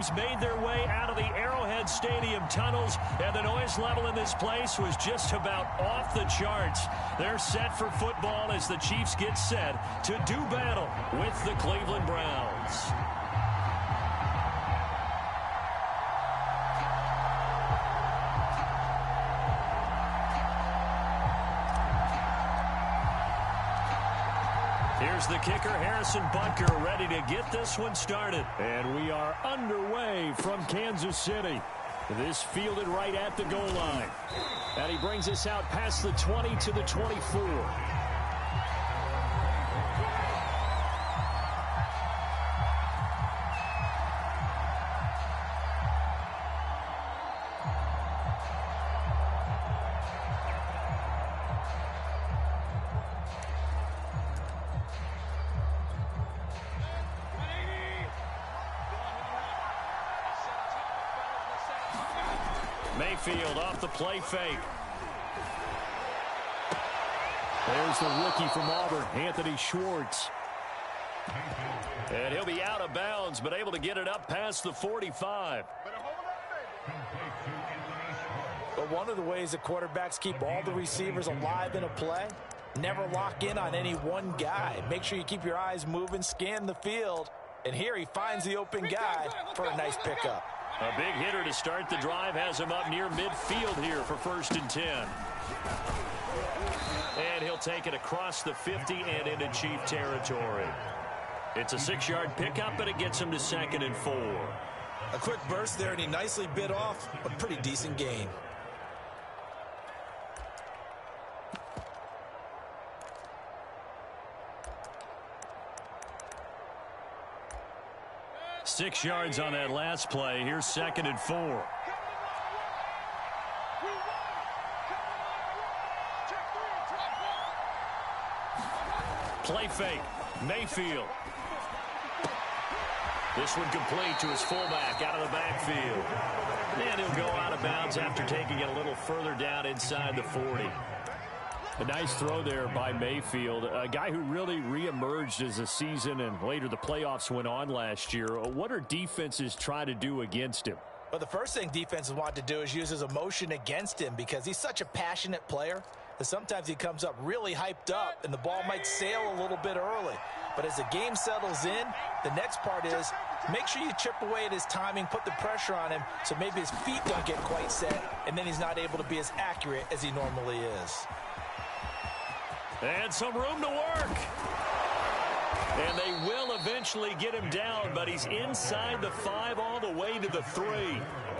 teams made their way out of the Arrowhead Stadium tunnels, and the noise level in this place was just about off the charts. They're set for football as the Chiefs get set to do battle with the Cleveland Browns. Here's the kicker, Harrison Butker, ready to get this one started. And we are underway from Kansas City. This fielded right at the goal line. And he brings us out past the 20 to the 24. Mayfield off the play fake. There's the rookie from Auburn, Anthony Schwartz. And he'll be out of bounds, but able to get it up past the 45. But one of the ways that quarterbacks keep all the receivers alive in a play, never lock in on any one guy. Make sure you keep your eyes moving, scan the field. And here he finds the open guy for a nice pickup. A big hitter to start the drive has him up near midfield here for 1st and 10. And he'll take it across the 50 and into Chief territory. It's a 6-yard pickup, and it gets him to 2nd and 4. A quick burst there, and he nicely bit off a pretty decent gain. Six yards on that last play. Here's 2nd and 4. Play fake. Mayfield. This one complete to his fullback out of the backfield. And he'll go out of bounds after taking it a little further down inside the 40. A nice throw there by Mayfield, a guy who really reemerged as the season and later the playoffs went on last year. What are defenses trying to do against him? Well, the first thing defenses want to do is use his emotion against him because he's such a passionate player that sometimes he comes up really hyped up and the ball might sail a little bit early. But as the game settles in, the next part is make sure you chip away at his timing, put the pressure on him so maybe his feet don't get quite set and then he's not able to be as accurate as he normally is. And some room to work. And they will eventually get him down, but he's inside the 5 all the way to the 3.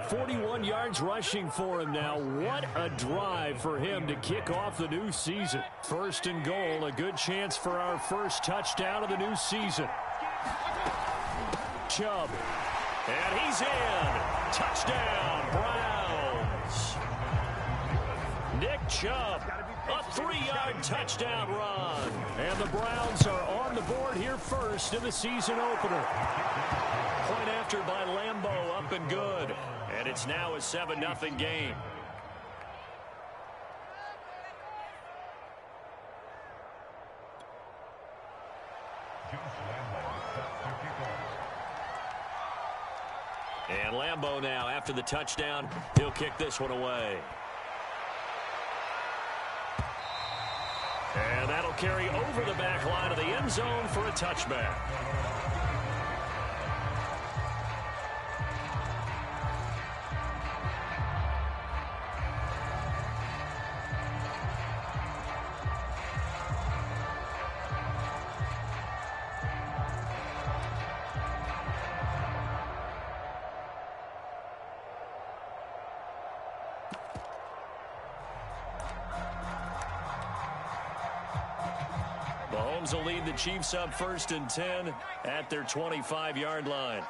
41 yards rushing for him now. What a drive for him to kick off the new season. 1st and goal, a good chance for our first touchdown of the new season. Chubb. And he's in. Touchdown, Browns. Nick Chubb. A 3-yard touchdown run. And the Browns are on the board here first in the season opener. Point after by Lambeau, up and good. And it's now a 7-0 game. And Lambeau now, after the touchdown, he'll kick this one away. And that'll carry over the back line of the end zone for a touchback. Mahomes will lead the Chiefs up 1st and 10 at their 25-yard line.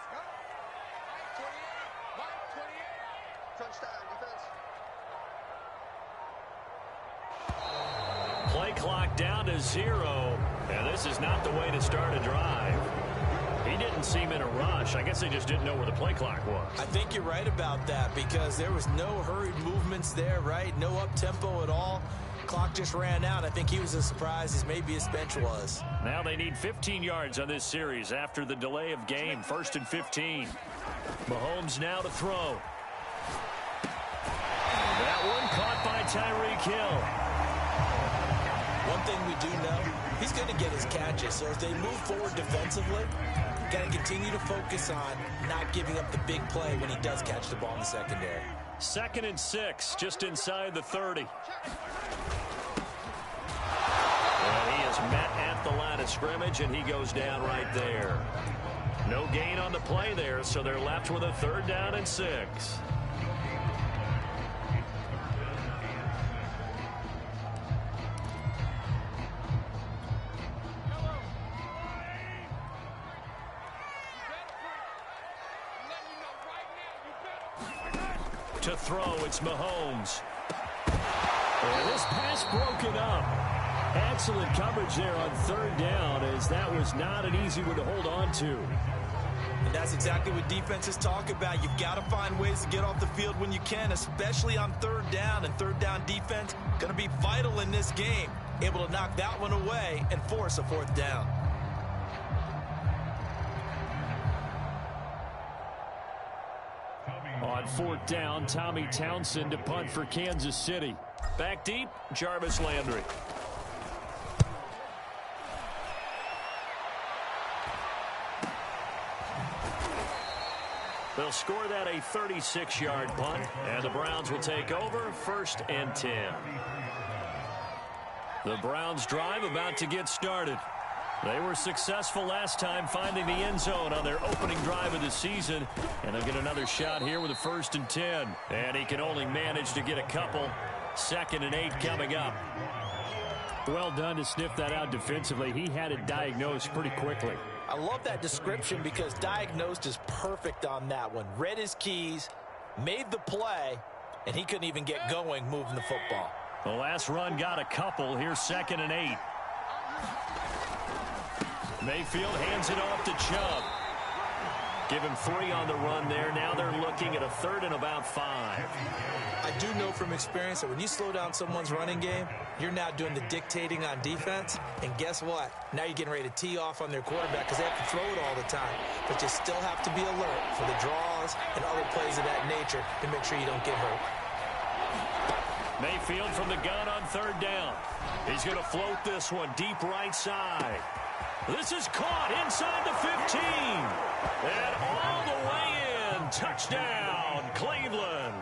Play clock down to 0. And this is not the way to start a drive. He didn't seem in a rush. I guess they just didn't know where the play clock was. I think you're right about that because there was no hurried movements there, right? No up-tempo at all. Clock just ran out. I think he was as surprised as maybe his bench was. Now they need 15 yards on this series after the delay of game. 1st and 15. Mahomes now to throw. That one caught by Tyreek Hill. One thing we do know, he's going to get his catches. So as they move forward defensively, got to continue to focus on not giving up the big play when he does catch the ball in the secondary. 2nd and 6, just inside the 30. Well, he is met at the line of scrimmage, and he goes down right there. No gain on the play there, so they're left with a 3rd down and 6. To throw, it's Mahomes. And this pass broken up. Excellent coverage there on 3rd down, as that was not an easy one to hold on to. And that's exactly what defenses talk about. You've got to find ways to get off the field when you can, especially on 3rd down. And 3rd down defense going to be vital in this game. Able to knock that one away and force a 4th down. On 4th down, Tommy Townsend to punt for Kansas City. Back deep, Jarvis Landry. They'll score that a 36-yard punt, and the Browns will take over 1st and 10. The Browns drive about to get started. They were successful last time finding the end zone on their opening drive of the season, and they'll get another shot here with a 1st and 10. And he can only manage to get a couple. 2nd and 8 coming up. Well done to sniff that out defensively. He had it diagnosed pretty quickly. I love that description because diagnosed is perfect on that one. Read his keys, made the play, and he couldn't even get going moving the football. The last run got a couple. Here's 2nd and 8. Mayfield hands it off to Chubb. Give him 3 on the run there. Now they're looking at a 3rd and about 5. I do know from experience that when you slow down someone's running game, you're now doing the dictating on defense. And guess what? Now you're getting ready to tee off on their quarterback because they have to throw it all the time. But you still have to be alert for the draws and other plays of that nature to make sure you don't get hurt. Mayfield from the gun on 3rd down. He's going to float this one deep right side. This is caught inside the 15. And all the way in. Touchdown, Cleveland.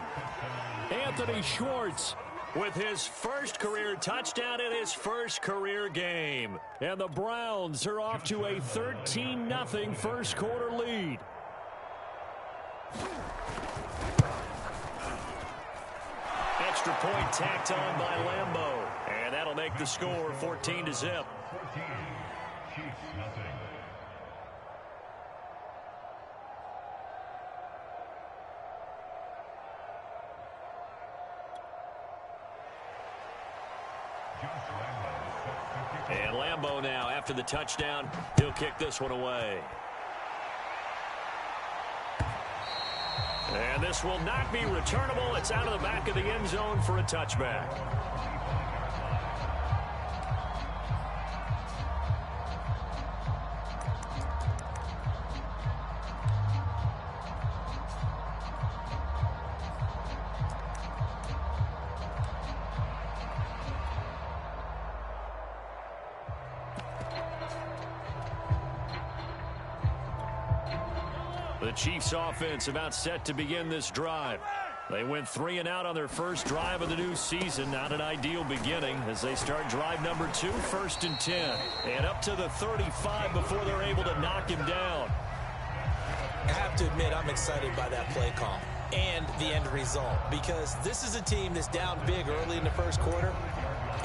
Anthony Schwartz with his 1st career touchdown in his 1st career game. And the Browns are off to a 13-0 1st quarter lead. Extra point tacked on by Lambeau. And that'll make the score 14-0. And Lambeau now, after the touchdown, he'll kick this one away. And this will not be returnable. It's out of the back of the end zone for a touchback. The Chiefs offense about set to begin this drive. They went 3 and out on their first drive of the new season. Not an ideal beginning as they start drive number 2, 1st and 10. And up to the 35 before they're able to knock him down. I have to admit, I'm excited by that play call and the end result because this is a team that's down big early in the 1st quarter.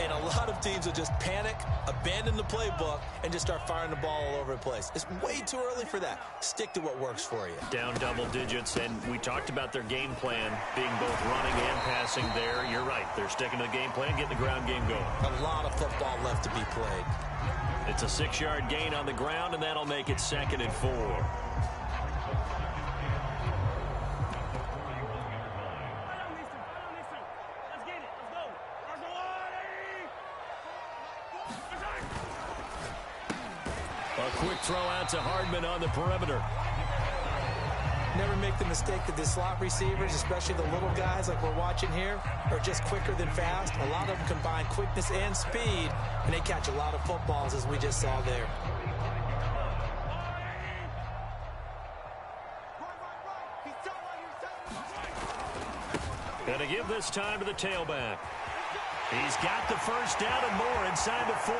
And a lot of teams will just panic, abandon the playbook, and just start firing the ball all over the place. It's way too early for that. Stick to what works for you. Down double digits, and we talked about their game plan being both running and passing there. You're right. They're sticking to the game plan, getting the ground game going. A lot of football left to be played. It's a 6-yard gain on the ground, and that'll make it 2nd and 4. A quick throw out to Hardman on the perimeter. never make the mistake that the slot receivers, especially the little guys like we're watching here, are just quicker than fast. A lot of them combine quickness and speed, and they catch a lot of footballs, as we just saw there. Going to give this time to the tailback. He's got the first down and more inside the 40.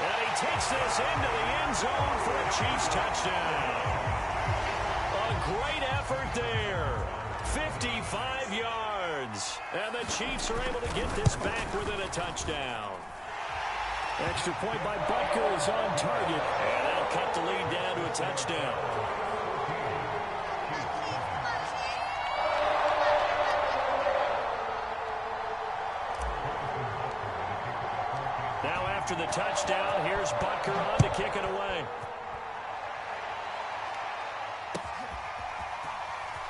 And he takes this into the end zone for a Chiefs touchdown. A great effort there. 55 yards. And the Chiefs are able to get this back within a touchdown. Extra point by Butker is on target. And that'll cut the lead down to a touchdown. Now after the touchdown, here's Butker on to kick it away.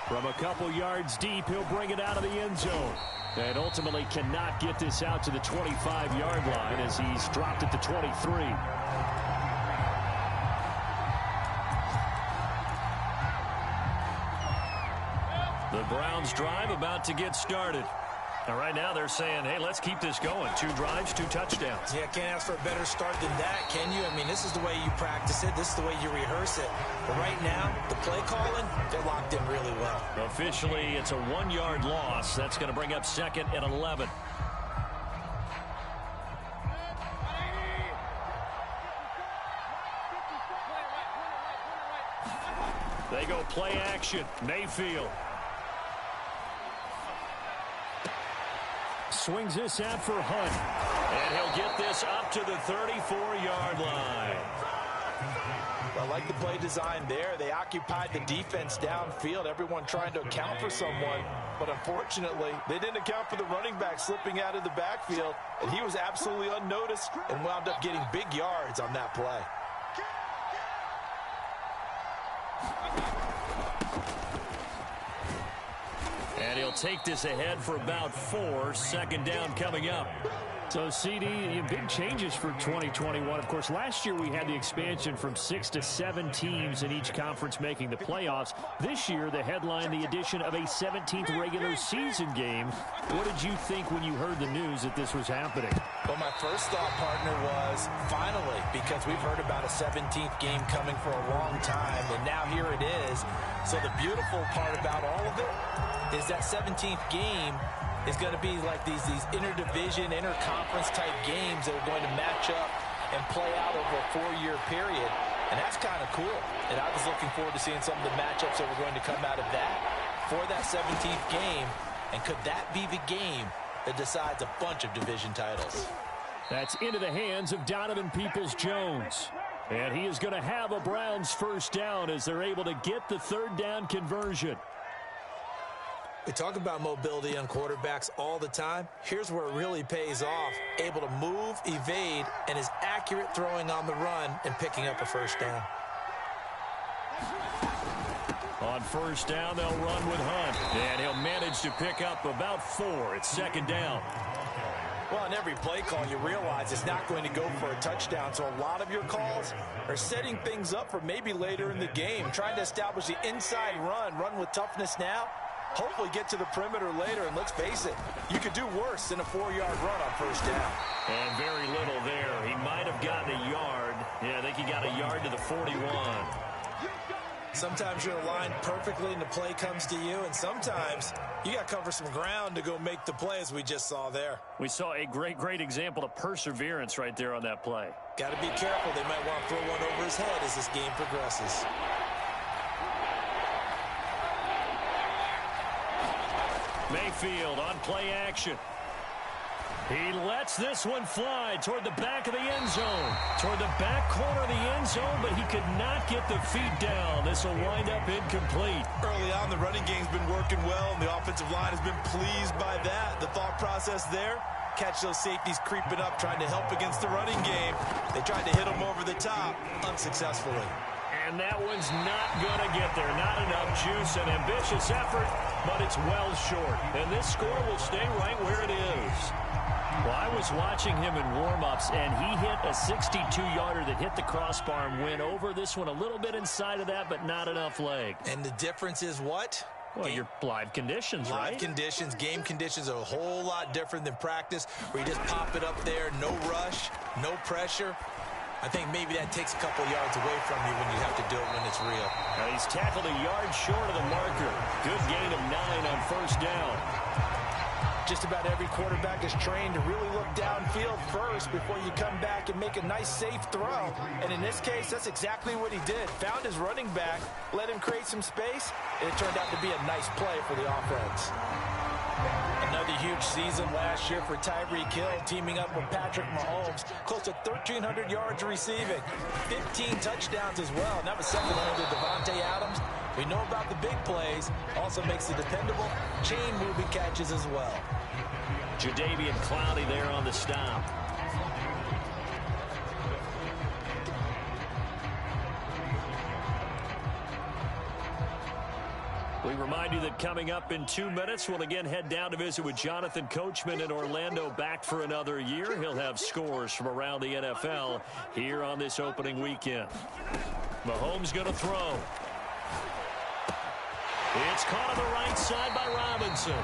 From a couple yards deep, he'll bring it out of the end zone. And ultimately cannot get this out to the 25-yard line as he's dropped at the 23. The Browns drive about to get started. And right now they're saying, hey, let's keep this going. 2 drives, 2 touchdowns. Yeah, can't ask for a better start than that, can you? I mean, this is the way you practice it. This is the way you rehearse it. But right now, the play calling, they're locked in really well. Officially, it's a 1-yard loss. That's going to bring up 2nd and 11. They go play action. Mayfield. Swings this out for Hunt. And he'll get this up to the 34-yard line. I like the play design there. They occupied the defense downfield, everyone trying to account for someone. But unfortunately, they didn't account for the running back slipping out of the backfield. And he was absolutely unnoticed and wound up getting big yards on that play. And he'll take this ahead for about 4. 2nd down coming up. So, CD, big changes for 2021. Of course, last year we had the expansion from 6 to 7 teams in each conference making the playoffs. This year, the headline, the addition of a 17th regular season game. What did you think when you heard the news that this was happening? Well, my first thought, partner, was finally, because we've heard about a 17th game coming for a long time, and now here it is. So the beautiful part about all of it is that 17th game is going to be like these interdivision, interconference type games that are going to match up and play out over a 4-year period. And that's kind of cool. And I was looking forward to seeing some of the matchups that were going to come out of that for that 17th game. And could that be the game that decides a bunch of division titles? That's into the hands of Donovan Peoples-Jones. And he is going to have a Browns first down as they're able to get the 3rd down conversion. We talk about mobility on quarterbacks all the time. Here's where it really pays off. Able to move, evade, and is accurate throwing on the run and picking up a first down. On first down, they'll run with Hunt. And he'll manage to pick up about 4. It's 2nd down. Well, on every play call, you realize it's not going to go for a touchdown. So a lot of your calls are setting things up for maybe later in the game. Trying to establish the inside run with toughness now. Hopefully get to the perimeter later, and let's face it, you could do worse than a 4-yard run on first down. And very little there. He might have gotten a yard. Yeah, I think he got a yard to the 41. Sometimes you're aligned perfectly and the play comes to you, and sometimes you got to cover some ground to go make the play, as we just saw there. We saw a great example of perseverance right there on that play. Got to be careful. They might want to throw one over his head as this game progresses. Mayfield on play action. He lets this one fly toward the back of the end zone. Toward the back corner of the end zone, but he could not get the feet down. This will wind up incomplete. Early on, the running game's been working well, and the offensive line has been pleased by that. The thought process there, catch those safeties creeping up, trying to help against the running game. They tried to hit him over the top, unsuccessfully. And that one's not going to get there. Not enough juice. An ambitious effort, but it's well short. And this score will stay right where it is. Well, I was watching him in warm-ups, and he hit a 62-yarder that hit the crossbar and went over. This one a little bit inside of that, but not enough leg. And the difference is what? Well, your live conditions, right? Live conditions, game conditions are a whole lot different than practice, where you just pop it up there, no rush, no pressure. I think maybe that takes a couple yards away from you when you have to do it when it's real. Now he's tackled a yard short of the marker. Good gain of 9 on first down. Just about every quarterback is trained to really look downfield first before you come back and make a nice, safe throw. And in this case, that's exactly what he did. Found his running back, let him create some space, and it turned out to be a nice play for the offense. Another huge season last year for Tyreek Hill, teaming up with Patrick Mahomes. Close to 1,300 yards receiving, 15 touchdowns as well, and that was second only to Devontae Adams. We know about the big plays, also makes the dependable chain-moving catches as well. Jadeveon Clowney there on the stop. We remind you that coming up in 2 minutes, we'll again head down to visit with Jonathan Coachman in Orlando, back for another year. He'll have scores from around the NFL here on this opening weekend. Mahomes going to throw. It's caught on the right side by Robinson.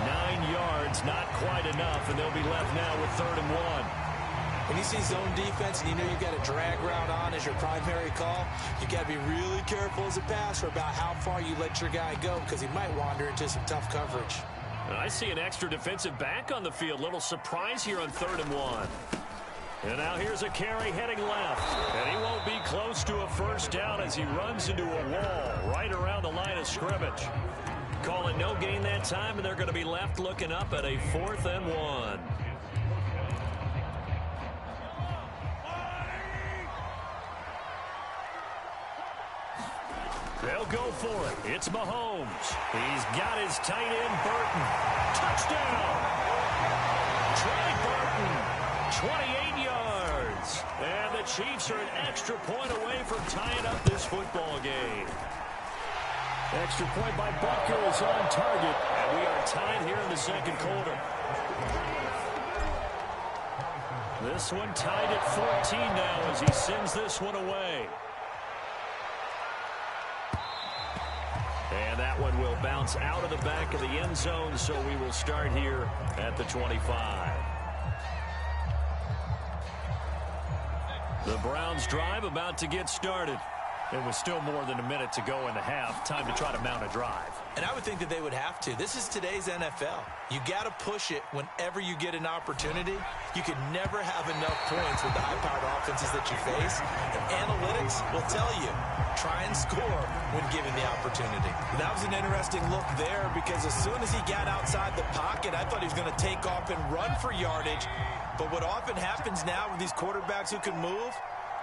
9 yards, not quite enough, and they'll be left now with 3rd and 1. When you see zone defense and you know you've got a drag route on as your primary call, you got to be really careful as a passer about how far you let your guy go, because he might wander into some tough coverage. And I see an extra defensive back on the field. Little surprise here on 3rd and 1. And now here's a carry heading left. And he won't be close to a first down as he runs into a wall right around the line of scrimmage. Call it no gain that time, and they're going to be left looking up at a 4th and 1. They'll go for it. It's Mahomes. He's got his tight end, Burton. Touchdown! Trey Burton, 28 yards. And the Chiefs are an extra point away from tying up this football game. Extra point by Butker is on target. And we are tied here in the second quarter. This one tied at 14 now as he sends this one away. And that one will bounce out of the back of the end zone, so we will start here at the 25. The Browns drive about to get started. It was still more than a minute to go in the half. Time to try to mount a drive. And I would think that they would have to. This is today's NFL. You got to push it whenever you get an opportunity. You can never have enough points with the high-powered offenses that you face. And analytics will tell you, try and score when given the opportunity. That was an interesting look there, because as soon as he got outside the pocket, I thought he was going to take off and run for yardage. But what often happens now with these quarterbacks who can move,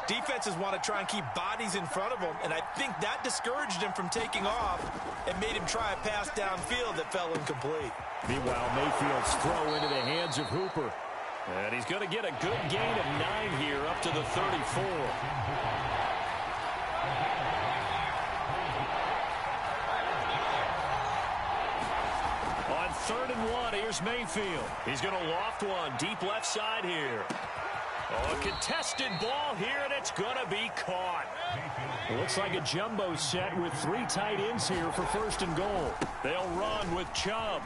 defenses want to try and keep bodies in front of them, and I think that discouraged him from taking off and made him try a pass downfield that fell incomplete. Meanwhile, Mayfield's throw into the hands of Hooper. And he's going to get a good gain of 9 here up to the 34. On 3rd and 1, here's Mayfield. He's going to loft one deep left side here. Oh, a contested ball here, and it's going to be caught. It looks like a jumbo set with 3 tight ends here for 1st and goal. They'll run with Chubb.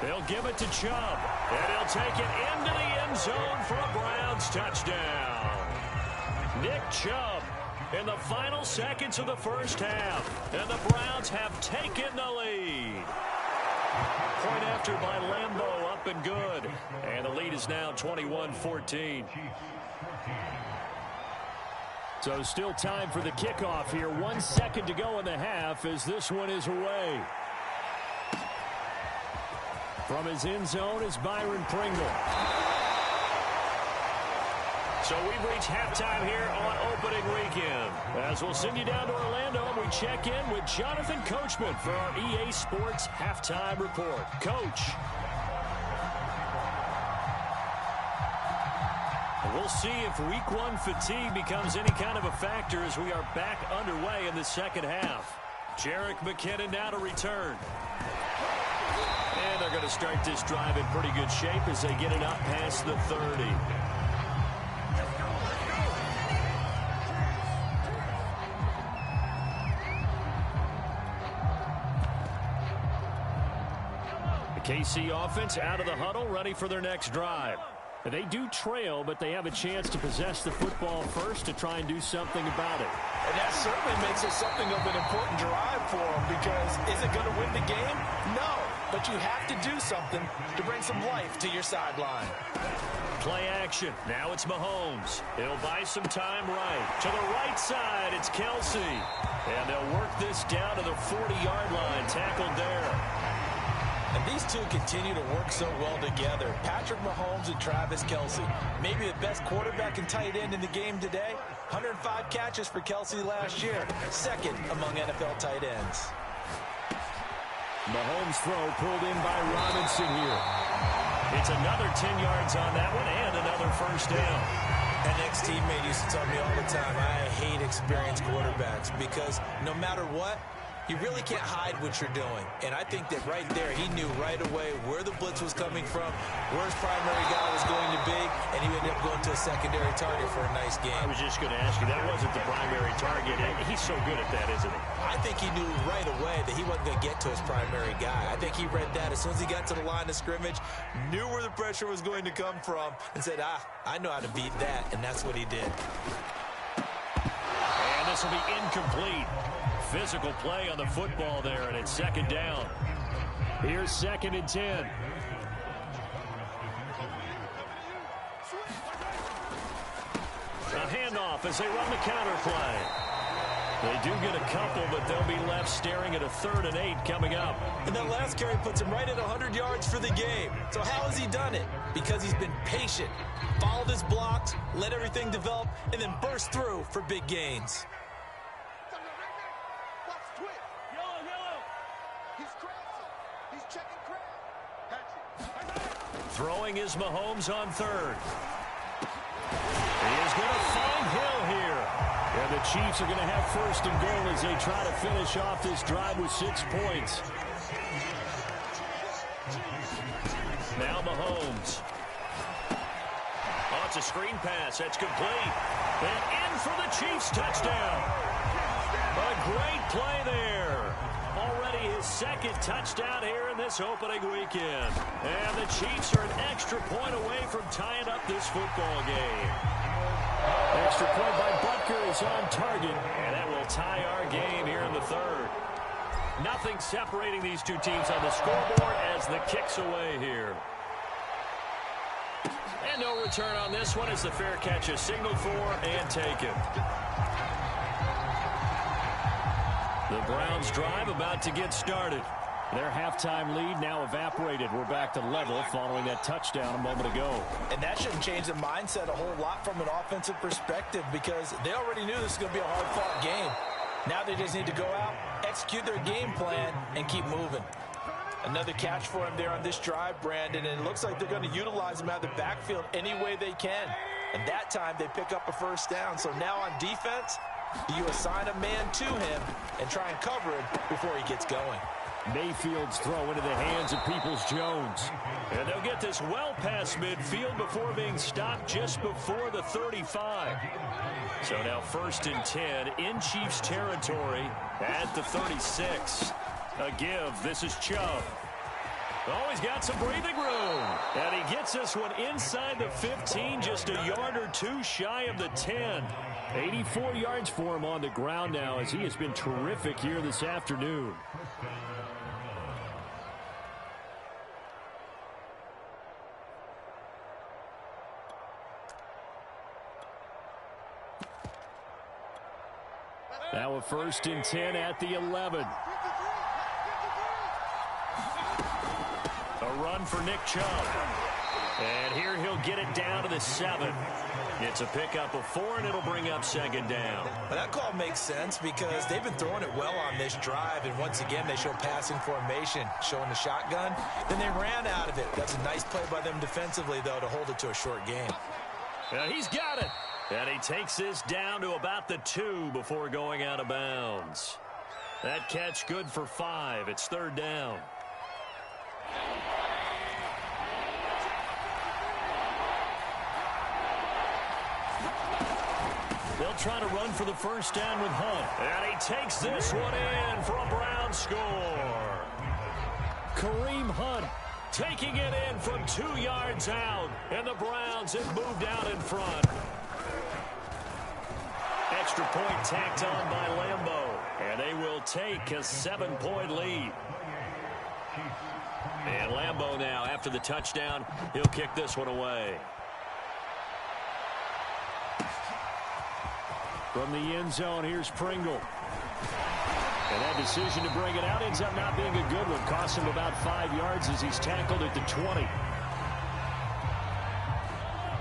They'll give it to Chubb, and he'll take it into the end zone for a Browns touchdown. Nick Chubb in the final seconds of the first half, and the Browns have taken the lead. Point after by Lambeau, up and good, and the lead is now 21-14. So still time for the kickoff here. 1 second to go in the half as this one is away. From his end zone is Byron Pringle. So we've reached halftime here on opening weekend. As we'll send you down to Orlando, and we check in with Jonathan Coachman for our EA Sports Halftime Report. Coach. We'll see if week one fatigue becomes any kind of a factor as we are back underway in the second half. Jerick McKinnon now to return. And they're going to start this drive in pretty good shape as they get it up past the 30. The KC offense out of the huddle, ready for their next drive. They do trail, but they have a chance to possess the football first to try and do something about it. And that certainly makes it something of an important drive for them, because is it going to win the game? No, but you have to do something to bring some life to your sideline. Play action. Now it's Mahomes. He'll buy some time right. To the right side, it's Kelce. And they'll work this down to the 40-yard line. Tackled there. And these two continue to work so well together. Patrick Mahomes and Travis Kelce. Maybe the best quarterback and tight end in the game today. 105 catches for Kelce last year. Second among NFL tight ends. Mahomes' throw pulled in by Robinson here. It's another 10 yards on that one and another first down. An ex-teammate used to tell me all the time, I hate experienced quarterbacks because no matter what, you really can't hide what you're doing. And I think that right there, he knew right away where the blitz was coming from, where his primary guy was going to be, and he ended up going to a secondary target for a nice game. I was just going to ask you, that wasn't the primary target. He's so good at that, isn't he? I think he knew right away that he wasn't going to get to his primary guy. I think he read that as soon as he got to the line of scrimmage, knew where the pressure was going to come from, and said, I know how to beat that, and that's what he did. And this will be incomplete. Physical play on the football there, and it's second down. Here's 2nd and 10. A handoff as they run the counter play. They do get a couple, but they'll be left staring at a 3rd and 8 coming up. And that last carry puts him right at 100 yards for the game. So how has he done it? Because he's been patient, followed his blocks, let everything develop, and then burst through for big gains. Throwing is Mahomes on 3rd. He is going to find Hill here. And the Chiefs are going to have 1st and goal as they try to finish off this drive with 6 points. Now Mahomes. Oh, it's a screen pass. That's complete. And in for the Chiefs touchdown. A great play there. Already his 2nd touchdown here in this opening weekend. And the Chiefs are an extra point away from tying up this football game. Extra point by Butker is on target. And that will tie our game here in the 3rd. Nothing separating these two teams on the scoreboard as the kick's away here. And no return on this one as the fair catch is signaled for and taken. The Browns drive about to get started. Their halftime lead now evaporated. We're back to level following that touchdown a moment ago. And that shouldn't change the mindset a whole lot from an offensive perspective because they already knew this was going to be a hard-fought game. Now they just need to go out, execute their game plan, and keep moving. Another catch for him there on this drive, Brandon, and it looks like they're going to utilize him out of the backfield any way they can. And that time they pick up a 1st down. So now on defense, you assign a man to him and try and cover him before he gets going. Mayfield's throw into the hands of Peoples-Jones. And they'll get this well past midfield before being stopped just before the 35. So now 1st and 10 in Chiefs territory at the 36. A give. This is Chubb. Oh, he's got some breathing room. And he gets this one inside the 15, just a yard or 2 shy of the 10. 84 yards for him on the ground now as he has been terrific here this afternoon. Now a 1st and 10 at the 11. A run for Nick Chubb. And here he'll get it down to the 7. It's a pickup of 4, and it'll bring up 2nd down. But that call makes sense because they've been throwing it well on this drive, and once again they show passing formation, showing the shotgun. Then they ran out of it. That's a nice play by them defensively, though, to hold it to a short game. He's got it. And he takes this down to about the 2 before going out of bounds. That catch good for 5. It's 3rd down. They'll try to run for the first down with Hunt. And he takes this one in for a Brown score. Kareem Hunt taking it in from 2 yards out. And the Browns have moved out in front. Extra point tacked on by Lambeau. And they will take a 7-point lead. And Lambeau now, after the touchdown, he'll kick this one away. From the end zone, here's Pringle. And that decision to bring it out ends up not being a good one. Costs him about 5 yards as he's tackled at the 20.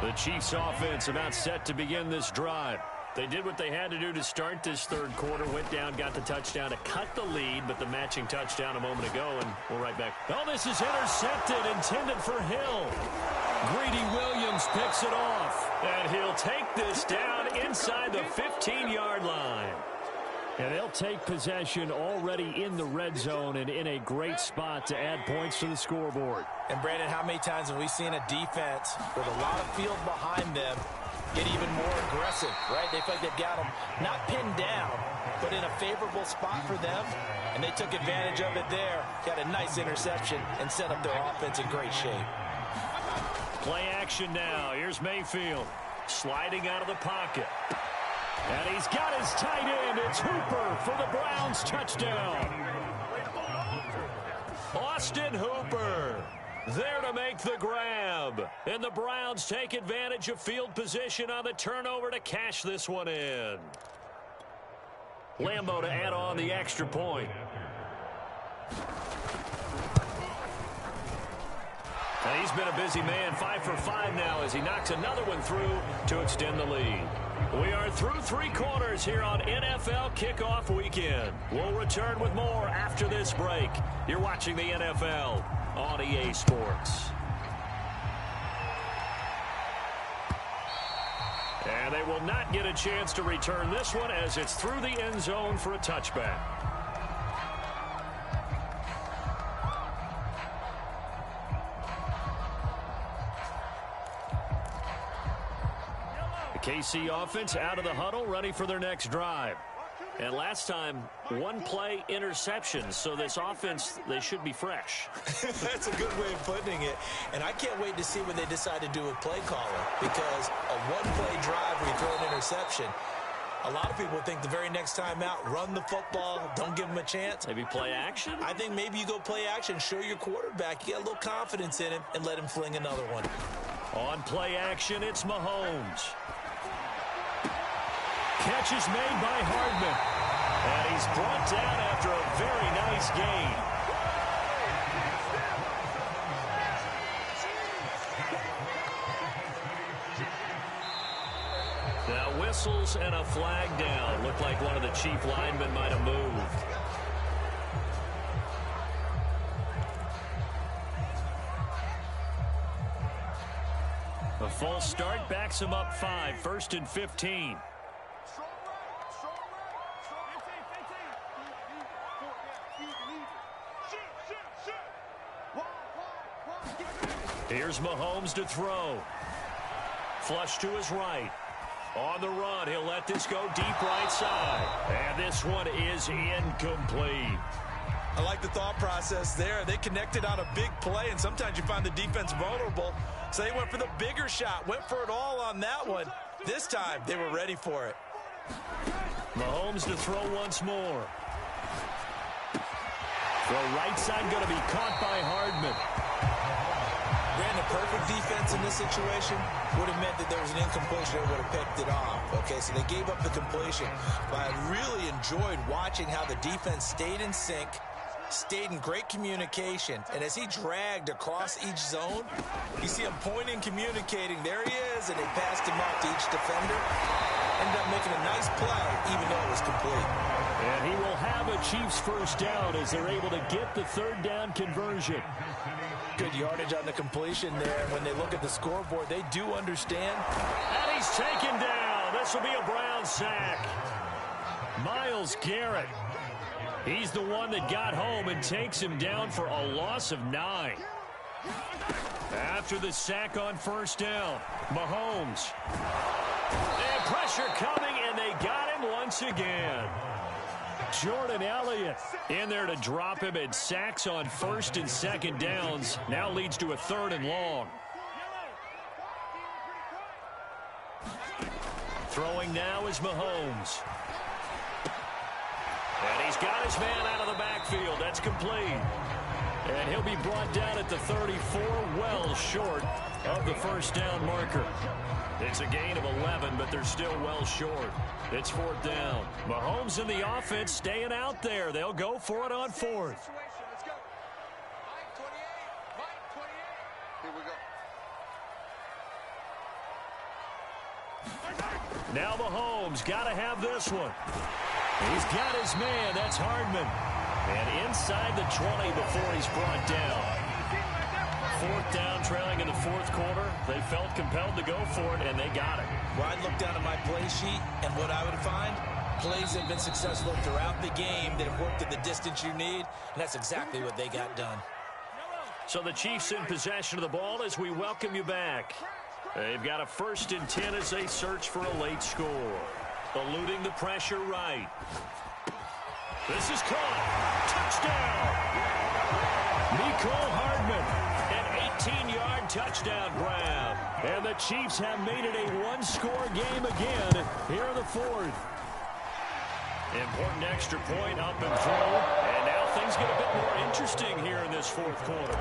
The Chiefs offense about set to begin this drive. They did what they had to do to start this 3rd quarter. Went down, got the touchdown to cut the lead, but the matching touchdown a moment ago, and we're right back. Oh, this is intercepted, intended for Hill. Greedy Williams picks it off. And he'll take this down inside the 15-yard line. And they'll take possession already in the red zone and in a great spot to add points to the scoreboard. And, Brandon, how many times have we seen a defense with a lot of field behind them get even more aggressive, right? They feel like they've got them not pinned down, but in a favorable spot for them, and they took advantage of it there. Got a nice interception and set up their offense in great shape. Play action now. Here's Mayfield sliding out of the pocket. And he's got his tight end. It's Hooper for the Browns touchdown. Austin Hooper there to make the grab. And the Browns take advantage of field position on the turnover to cash this one in. Lambeau to add on the extra point. And he's been a busy man, 5 for 5 now as he knocks another one through to extend the lead. We are through 3 quarters here on NFL Kickoff Weekend. We'll return with more after this break. You're watching the NFL on EA Sports. And they will not get a chance to return this one as it's through the end zone for a touchback. KC offense out of the huddle, ready for their next drive. And last time, 1 play interception, so this offense, they should be fresh. That's a good way of putting it. And I can't wait to see what they decide to do with play calling, because a 1-play drive where you throw an interception, a lot of people think the very next time out, run the football, don't give them a chance. Maybe play action? I think maybe you go play action, show your quarterback, you got a little confidence in him, and let him fling another one. On play action, it's Mahomes. Catch is made by Hardman. And he's brought down after a very nice gain. Now whistles and a flag down. Looked like one of the Chief linemen might have moved. A false start backs him up 5. 1st and 15. Here's Mahomes to throw. Flush to his right. On the run, he'll let this go deep right side. And this one is incomplete. I like the thought process there. They connected on a big play, and sometimes you find the defense vulnerable. So they went for the bigger shot, went for it all on that one. This time, they were ready for it. Mahomes to throw once more. Throw right side going to be caught by Hardman. Brandon, perfect defense in this situation would have meant that there was an incompletion that would have picked it off. Okay, so they gave up the completion. But I really enjoyed watching how the defense stayed in sync, stayed in great communication. And as he dragged across each zone, you see him pointing, communicating. There he is, and they passed him off to each defender. Ended up making a nice play, even though it was complete. And he will have a Chiefs first down as they're able to get the 3rd down conversion. good yardage on the completion there. When they look at the scoreboard, they do understand. And he's taken down. This will be a Brown sack. Myles Garrett. He's the one that got home and takes him down for a loss of 9. After the sack on first down, Mahomes. And pressure coming, and they got him once again. Jordan Elliott in there to drop him, and sacks on first and second downs. Now leads to a 3rd and long. Throwing now is Mahomes. And he's got his man out of the backfield. That's complete. And he'll be brought down at the 34, well short of the first down marker. It's a gain of 11, but they're still well short. It's 4th down. Mahomes and the offense staying out there. They'll go for it on 4th. Now Mahomes got to have this one. He's got his man. That's Hardman. And inside the 20 before he's brought down. 4th down, trailing in the 4th quarter. They felt compelled to go for it, and they got it. Well, I'd look down at my play sheet, and what I would find, plays have been successful throughout the game that have worked at the distance you need, and that's exactly what they got done. So the Chiefs in possession of the ball as we welcome you back. They've got a 1st and 10 as they search for a late score. Eluding the pressure right. This is caught. Touchdown. Mecole Hardman. An 18-yard touchdown grab. And the Chiefs have made it a 1-score game again here in the 4th. Important extra point up and through. And now things get a bit more interesting here in this 4th quarter.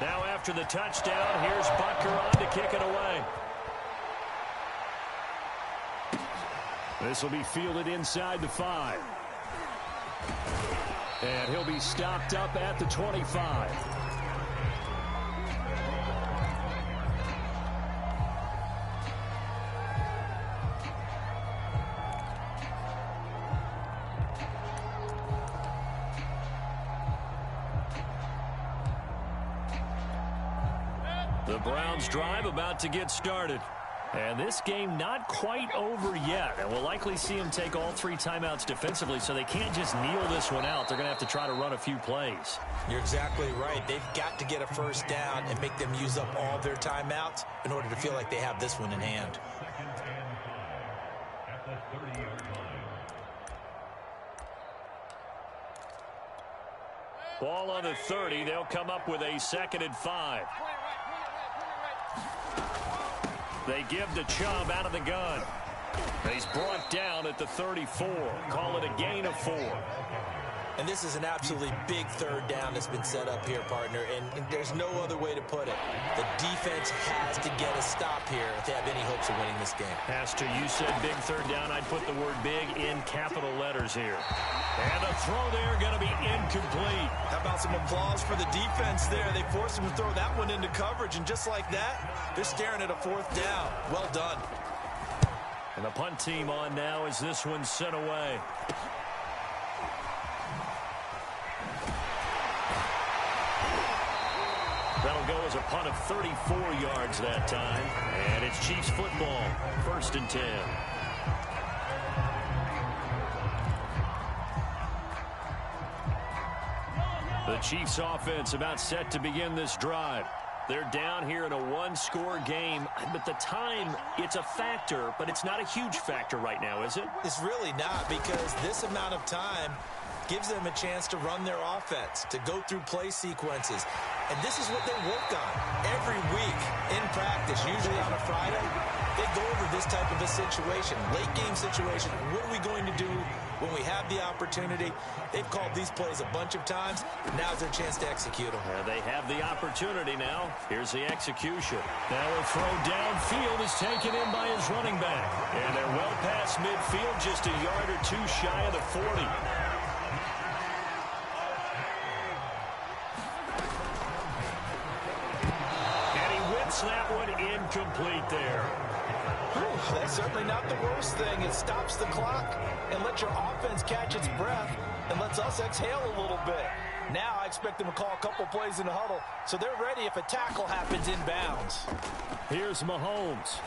Now after the touchdown, here's Butker on to kick it away. This will be fielded inside the 5. And he'll be stopped up at the 25. The Browns drive about to get started. And this game not quite over yet. And we'll likely see them take all 3 timeouts defensively, so they can't just kneel this one out. They're going to have to try to run a few plays. You're exactly right. They've got to get a 1st down and make them use up all their timeouts in order to feel like they have this one in hand. Ball on the 30. They'll come up with a 2nd and 5. They give to Chubb out of the gun. He's brought down at the 34. Call it a gain of 4. And this is an absolutely big 3rd down that's been set up here, partner, and there's no other way to put it. The defense has to get a stop here if they have any hopes of winning this game. Pastor, you said big 3rd down. I'd put the word big in capital letters here. And a throw there going to be incomplete. How about some applause for the defense there? They forced him to throw that one into coverage, and just like that, they're staring at a 4th down. Well done. And the punt team on now as this one's sent away. That'll go as a punt of 34 yards that time. And it's Chiefs football. 1st and 10. The Chiefs offense about set to begin this drive. They're down here in a 1-score game, but the time, it's a factor, but it's not a huge factor right now, is it? It's really not, because this amount of time gives them a chance to run their offense, to go through play sequences. And this is what they work on every week in practice, usually on a Friday. They go over this type of a situation, late game situation. What are we going to do when we have the opportunity? They've called these plays a bunch of times. Now's their chance to execute them. They have the opportunity now. Here's the execution. Now a throw downfield is taken in by his running back. And they're well past midfield, just a yard or 2 shy of the 40. That one incomplete there. That's certainly not the worst thing. It stops the clock and lets your offense catch its breath and lets us exhale a little bit. Now I expect them to call a couple plays in the huddle, so they're ready if a tackle happens inbounds. Here's Mahomes.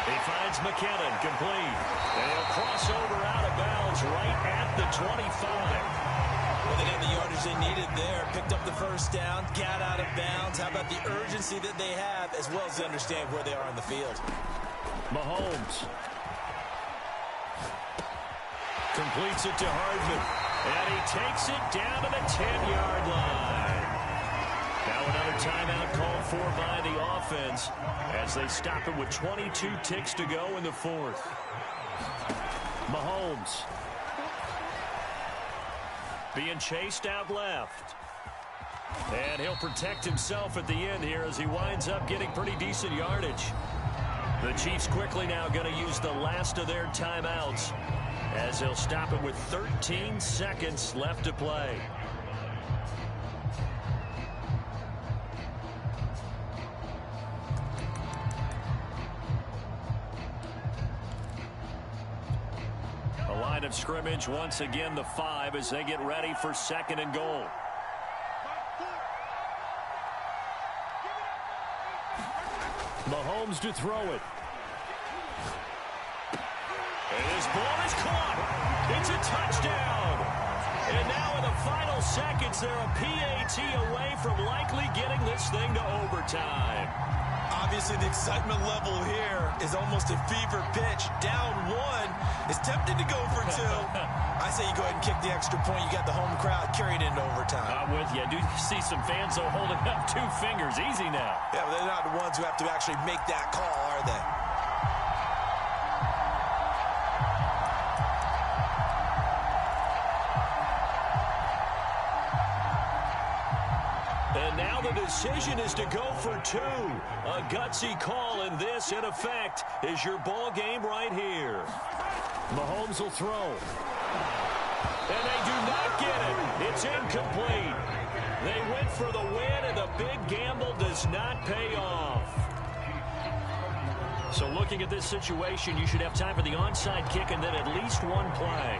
He finds McKinnon, complete. And he'll cross over out of bounds right at the 25. Well, they got the yardage they needed there. Picked up the first down, got out of bounds. How about the urgency that they have, as well as they understand where they are on the field? Mahomes completes it to Hardman. And he takes it down to the 10-yard line. Now another timeout called for by the offense as they stop it with 22 ticks to go in the fourth. Mahomes being chased out left. And he'll protect himself at the end here as he winds up getting pretty decent yardage. The Chiefs quickly now going to use the last of their timeouts as they'll stop it with 13 seconds left to play. A line of scrimmage once again, the 5 as they get ready for second and goal. Mahomes to throw it. And his ball is caught. It's a touchdown. And now in the final seconds, they're a PAT away from likely getting this thing to overtime. Obviously, the excitement level here is almost a fever pitch. Down 1 is tempted to go for 2. I say you go ahead and kick the extra point. You got the home crowd carried into overtime. I'm with you. I do see some fans, though, holding up 2 fingers. Easy now. Yeah, but they're not the ones who have to actually make that call, are they? And now the decision is to go for 2. A gutsy call, and this, in effect, is your ball game right here. Mahomes will throw. And they do not get it. It's incomplete. They went for the win, and the big gamble does not pay off. So looking at this situation, you should have time for the onside kick and then at least 1 play.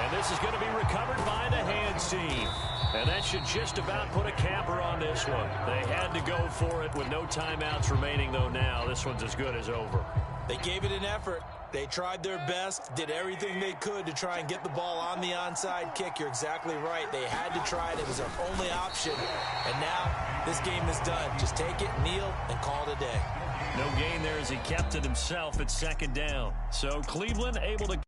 And this is going to be recovered by the hands team. And that should just about put a capper on this one. They had to go for it with no timeouts remaining, though now this one's as good as over. They gave it an effort. They tried their best, did everything they could to try and get the ball on the onside kick. You're exactly right. They had to try it. It was their only option. And now this game is done. Just take it, kneel, and call it a day. No gain there as he kept it himself at second down. So Cleveland able to